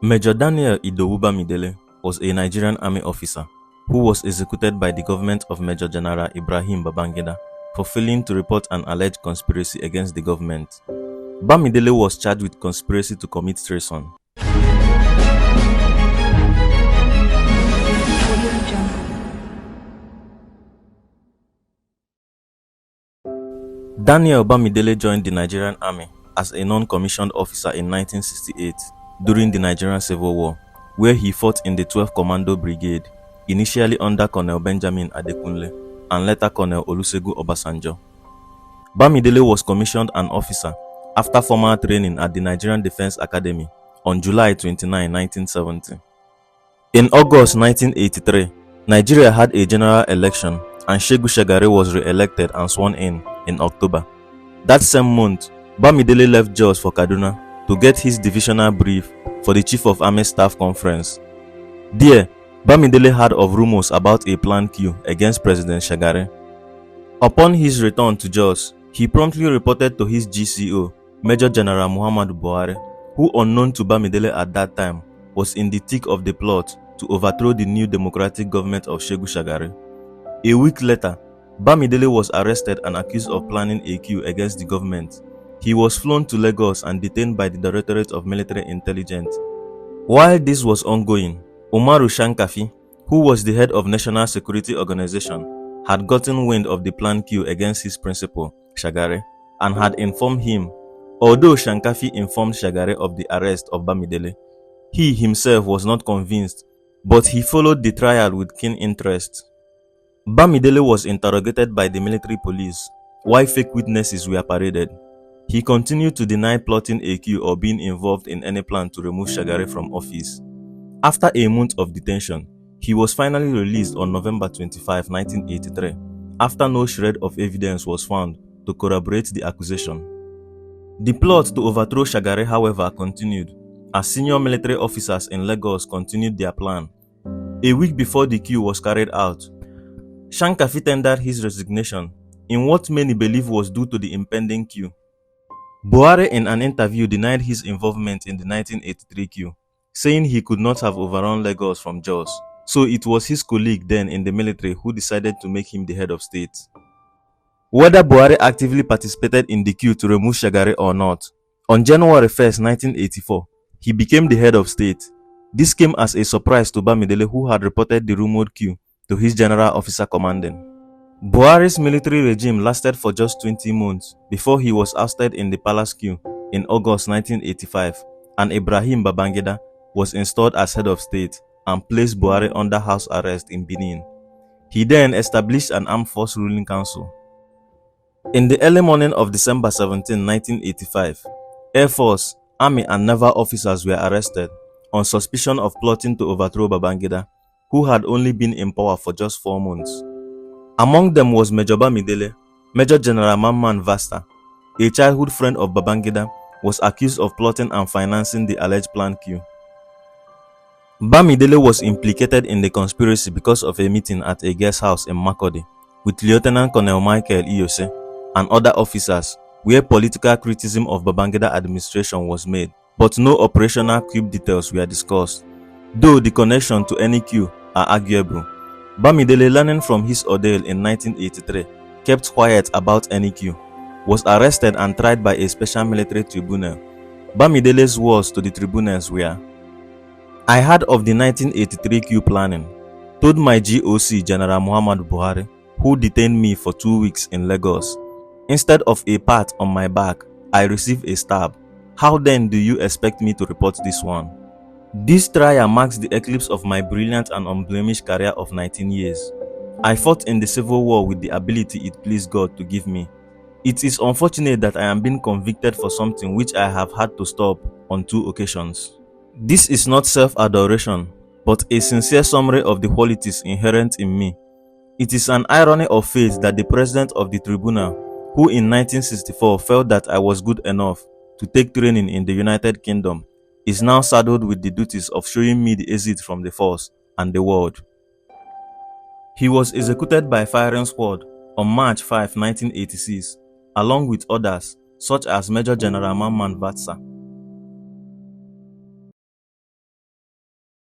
Major Daniel Idowu Bamidele was a Nigerian army officer who was executed by the government of Major General Ibrahim Babangida for failing to report an alleged conspiracy against the government. Bamidele was charged with conspiracy to commit treason. Daniel Bamidele joined the Nigerian army as a non-commissioned officer in 1968 during the Nigerian Civil War, where he fought in the 12th Commando Brigade, initially under Colonel Benjamin Adekunle and later Colonel Olusegun Obasanjo. Bamidele was commissioned an officer after formal training at the Nigerian Defense Academy on July 29, 1970. In August 1983, Nigeria had a general election and Shehu Shagari was re-elected and sworn in October. That same month, Bamidele left Jos for Kaduna to get his divisional brief for the Chief of Army Staff Conference. There, Bamidele heard of rumors about a planned coup against President Shagari. Upon his return to Jos, he promptly reported to his GCO, Major General Muhammadu Buhari, who unknown to Bamidele at that time, was in the thick of the plot to overthrow the new democratic government of Shehu Shagari. A week later, Bamidele was arrested and accused of planning a coup against the government. He was flown to Lagos and detained by the Directorate of Military Intelligence. While this was ongoing, Umaru Shankafi, who was the head of National Security Organization, had gotten wind of the planned coup against his principal, Shagari, and had informed him. Although Shankafi informed Shagari of the arrest of Bamidele, he himself was not convinced, but he followed the trial with keen interest. Bamidele was interrogated by the military police, while fake witnesses were paraded. He continued to deny plotting a coup or being involved in any plan to remove Shagari from office. After a month of detention, he was finally released on November 25, 1983, after no shred of evidence was found to corroborate the accusation. The plot to overthrow Shagari, however, continued, as senior military officers in Lagos continued their plan. A week before the coup was carried out, Shankafi tendered his resignation in what many believe was due to the impending coup. Buhari in an interview denied his involvement in the 1983 coup, saying he could not have overrun Lagos from Jos, so it was his colleague then in the military who decided to make him the head of state. Whether Buhari actively participated in the coup to remove Shagari or not, on January 1, 1984, he became the head of state. This came as a surprise to Bamidele, who had reported the rumored coup to his general officer commanding. Buhari's military regime lasted for just 20 months before he was ousted in the palace coup in August 1985, and Ibrahim Babangida was installed as head of state and placed Buhari under house arrest in Benin. He then established an armed force ruling council. In the early morning of December 17, 1985, Air Force, Army and Naval officers were arrested on suspicion of plotting to overthrow Babangida, who had only been in power for just 4 months. Among them was Major Bamidele. Major General Mamman Vasta, a childhood friend of Babangida, was accused of plotting and financing the alleged planned coup. Bamidele was implicated in the conspiracy because of a meeting at a guest house in Makurdi with Lieutenant Colonel Michael Iyose and other officers, where political criticism of Babangida administration was made, but no operational coup details were discussed, though the connection to any coup are arguable. Bamidele, learning from his ordeal in 1983, kept quiet about any coup, was arrested and tried by a special military tribunal. Bamidele's words to the tribunals were, "I heard of the 1983 coup planning, told my GOC General Muhammadu Buhari, who detained me for 2 weeks in Lagos. Instead of a pat on my back, I received a stab. How then do you expect me to report this one? This trial marks the eclipse of my brilliant and unblemished career of 19 years. I fought in the Civil War with the ability it pleased God to give me. It is unfortunate that I am being convicted for something which I have had to stop on 2 occasions. This is not self-adoration, but a sincere summary of the qualities inherent in me. It is an irony of fate that the president of the tribunal, who in 1964 felt that I was good enough to take training in the United Kingdom, is now saddled with the duties of showing me the exit from the force and the world." He was executed by firing squad on March 5, 1986, along with others such as Major General Mamman Vatsa.